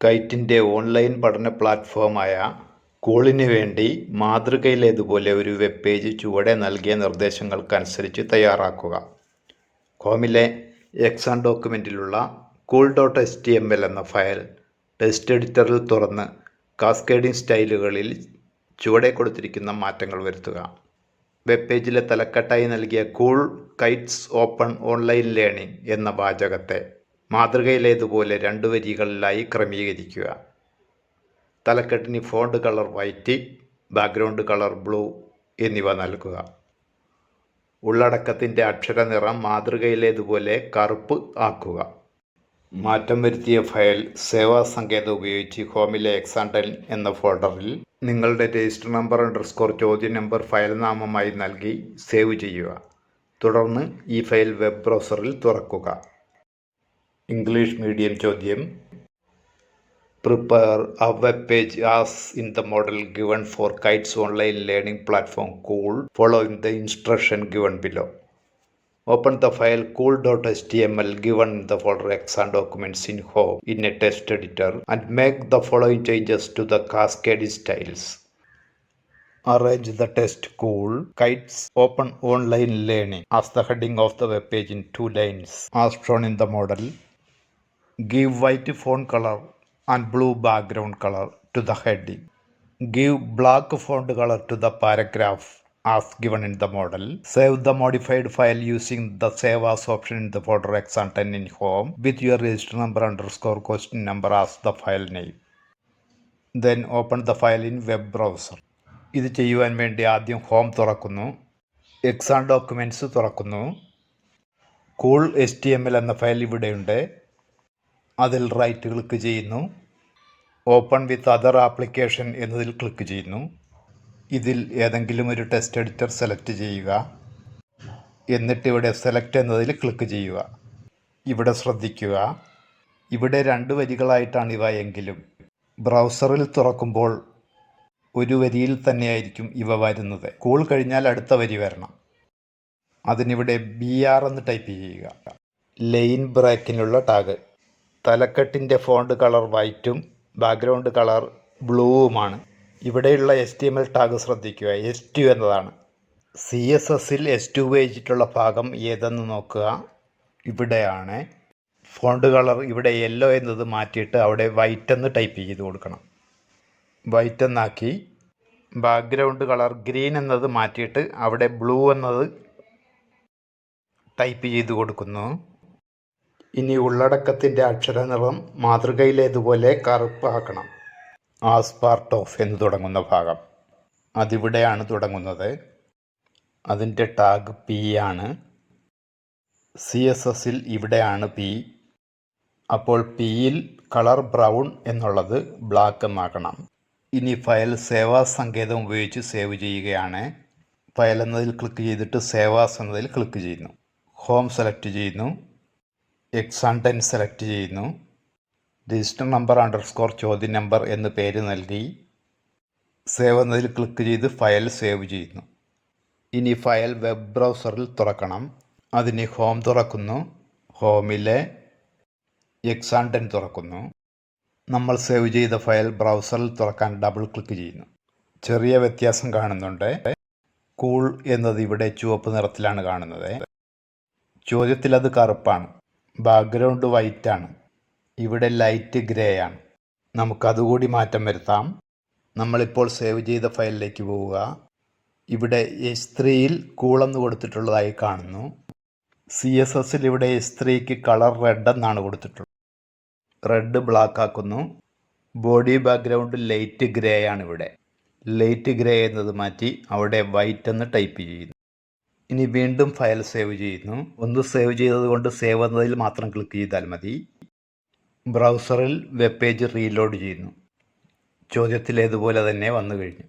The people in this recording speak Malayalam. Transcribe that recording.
കൈറ്റിൻ്റെ ഓൺലൈൻ പഠന പ്ലാറ്റ്ഫോമായ കൂളിന് വേണ്ടി മാതൃകയിലേതുപോലെ ഒരു വെബ് പേജ് ചുവടെ നൽകിയ നിർദ്ദേശങ്ങൾക്കനുസരിച്ച് തയ്യാറാക്കുക. ഹോമിലെ എക്സാം ഡോക്യുമെൻറ്റിലുള്ള cool.html എന്ന ഫയൽ ടെക്സ്റ്റ് എഡിറ്ററിൽ തുറന്ന് കാസ്കേഡിംഗ് സ്റ്റൈലുകളിൽ ചുവടെ കൊടുത്തിരിക്കുന്ന മാറ്റങ്ങൾ വരുത്തുക. വെബ് പേജിലെ തലക്കെട്ടായി നൽകിയ cool kites open online learning എന്ന വാചകത്തെ മാതൃകയിലേതുപോലെ 2 വരികളിലായി ക്രമീകരിക്കുക. തലക്കെട്ടിന് font colour white, background colour blue എന്നിവ നൽകുക. ഉള്ളടക്കത്തിൻ്റെ അക്ഷരനിറം മാതൃകയിലേതുപോലെ കറുപ്പ് ആക്കുക. മാറ്റം വരുത്തിയ ഫയൽ സേവാ സങ്കേതം ഉപയോഗിച്ച് ഹോമിലെ എക്സാംടെൻ എന്ന ഫോൾഡറിൽ നിങ്ങളുടെ രജിസ്റ്റർ നമ്പർ ചോദ്യ നമ്പർ ഫയൽ നാമമായി നൽകി സേവ് ചെയ്യുക. തുടർന്ന് ഈ ഫയൽ വെബ് ബ്രൗസറിൽ തുറക്കുക. ഇംഗ്ലീഷ് മീഡിയം ചോദ്യം: Prepare a web page as in the model given for KITE's online learning platform KOOL following the instruction given below. Open the file cool.html given in the folder exam documents in Home in a text editor and make the following changes to the cascade styles. Arrange the text Cool Kites Open Online Learning as the heading of the web page in 2 lines as shown in the model. Give white font color and blue background color to the heading. Give black font color to the paragraph as given in the model. Save the modified file using the Save As option in the folder exam10 in Home with your register number question number as the file name. Then open the file in web browser. ഇത് ചെയ്യുവാൻ വേണ്ടി ആദ്യം ഹോം തുറക്കുന്നു, എക്സാം ഡോക്യുമെൻറ്റ്സ് തുറക്കുന്നു. കൂൾ HTML എന്ന ഫയൽ ഇവിടെയുണ്ട്. അതിൽ റൈറ്റ് ക്ലിക്ക് ചെയ്യുന്നു. ഓപ്പൺ വിത്ത് അതർ ആപ്ലിക്കേഷൻ എന്നതിൽ ക്ലിക്ക് ചെയ്യുന്നു. ഇതിൽ ഏതെങ്കിലും ഒരു ടെക്സ്റ്റ് എഡിറ്റർ സെലക്ട് ചെയ്യുക. എന്നിട്ട് ഇവിടെ സെലക്ട് എന്നതിൽ ക്ലിക്ക് ചെയ്യുക. ഇവിടെ ശ്രദ്ധിക്കുക, ഇവിടെ 2 വരികളായിട്ടാണ് ഇവ എങ്കിലും ബ്രൗസറിൽ തുറക്കുമ്പോൾ ഒരു വരിയിൽ തന്നെയായിരിക്കും ഇവ വരുന്നത്. കൂൾ കഴിഞ്ഞാൽ അടുത്ത വരി വരണം. അതിനിവിടെ BR എന്ന് ടൈപ്പ് ചെയ്യുക. ലൈൻ ബ്രേക്കിനുള്ള ടാഗ്. തലക്കെട്ടിൻ്റെ ഫോണ്ട് കളർ വൈറ്റും ബാക്ക്ഗ്രൗണ്ട് കളർ ബ്ലൂവുമാണ്. ഇവിടെയുള്ള HTML ടാഗ് ശ്രദ്ധിക്കുക, S2 എന്നതാണ്. CSSൽ S2 ഉപയോഗിച്ചിട്ടുള്ള ഭാഗം ഏതെന്ന് നോക്കുക. ഇവിടെയാണ്. ഫോണ്ട് കളർ ഇവിടെ യെല്ലോ എന്നത് മാറ്റിയിട്ട് അവിടെ വൈറ്റ് എന്ന് ടൈപ്പ് ചെയ്ത് കൊടുക്കണം. വൈറ്റ് എന്നാക്കി. ബാക്ക്ഗ്രൗണ്ട് കളർ ഗ്രീൻ എന്നത് മാറ്റിയിട്ട് അവിടെ ബ്ലൂ എന്നത് ടൈപ്പ് ചെയ്ത് കൊടുക്കുന്നു. ഇനി ഉള്ളടക്കത്തിൻ്റെ അക്ഷരനിറം മാതൃകയിലേതുപോലെ കറുപ്പാക്കണം. ആസ് പാർട്ട് ഓഫ് എന്ന് തുടങ്ങുന്ന ഭാഗം അതിവിടെയാണ് തുടങ്ങുന്നത്. അതിൻ്റെ ടാഗ് P ആണ്. CSSൽ ഇവിടെയാണ് P. അപ്പോൾ Pയിൽ കളർ ബ്രൗൺ എന്നുള്ളത് ബ്ലാക്ക് എന്നാക്കണം. ഇനി ഫയൽ സേവാസ് സങ്കേതം ഉപയോഗിച്ച് സേവ് ചെയ്യുകയാണ്. ഫയൽ എന്നതിൽ ക്ലിക്ക് ചെയ്തിട്ട് സേവാസ് എന്നതിൽ ക്ലിക്ക് ചെയ്യുന്നു. ഹോം സെലക്ട് ചെയ്യുന്നു. exam10 സെലക്ട് ചെയ്യുന്നു. രജിസ്റ്റർ നമ്പർ ചോദ്യ നമ്പർ എന്ന് പേര് നൽകി സേവ് എന്നതിൽ ക്ലിക്ക് ചെയ്ത് ഫയൽ സേവ് ചെയ്യുന്നു. ഇനി ഫയൽ വെബ് ബ്രൗസറിൽ തുറക്കണം. അതിന് ഹോം തുറക്കുന്നു. ഹോമിലെ exam10 തുറക്കുന്നു. നമ്മൾ സേവ് ചെയ്ത ഫയൽ ബ്രൗസറിൽ തുറക്കാൻ ഡബിൾ ക്ലിക്ക് ചെയ്യുന്നു. ചെറിയ വ്യത്യാസം കാണുന്നുണ്ട്. കൂൾ എന്നത് ഇവിടെ ചുവപ്പ് നിറത്തിലാണ് കാണുന്നത്. ചോദ്യത്തിൽ അത് കറുപ്പാണ്. ബാക്ക്ഗ്രൗണ്ട് വൈറ്റ് ആണ്. ഇവിടെ ലൈറ്റ് ഗ്രേ ആണ്. നമുക്കതുകൂടി മാറ്റം വരുത്താം. നമ്മളിപ്പോൾ സേവ് ചെയ്ത ഫയലിലേക്ക് പോവുക. ഇവിടെ S3യിൽ കൂളെന്ന് കൊടുത്തിട്ടുള്ളതായി കാണുന്നു. CSSൽ ഇവിടെ S3ക്ക് കളർ റെഡ് എന്നാണ് കൊടുത്തിട്ടുള്ളത്. റെഡ് ബ്ലാക്ക് ആക്കുന്നു. ബോഡി ബാക്ക്ഗ്രൗണ്ട് ലൈറ്റ് ഗ്രേ ആണ്. ഇവിടെ ലൈറ്റ് ഗ്രേ എന്നത് മാറ്റി അവിടെ വൈറ്റ് എന്ന് ടൈപ്പ് ചെയ്യുന്നു. ഇനി വീണ്ടും ഫയൽ സേവ് ചെയ്യുന്നു. ഒന്ന് സേവ് ചെയ്തതുകൊണ്ട് സേവ് എന്നതിൽ മാത്രം ക്ലിക്ക് ചെയ്താൽ മതി. ബ്രൗസറിൽ വെബ് പേജ് റീലോഡ് ചെയ്യുന്നു. ചോദ്യത്തിലേതുപോലെ തന്നെ വന്നു കഴിഞ്ഞു.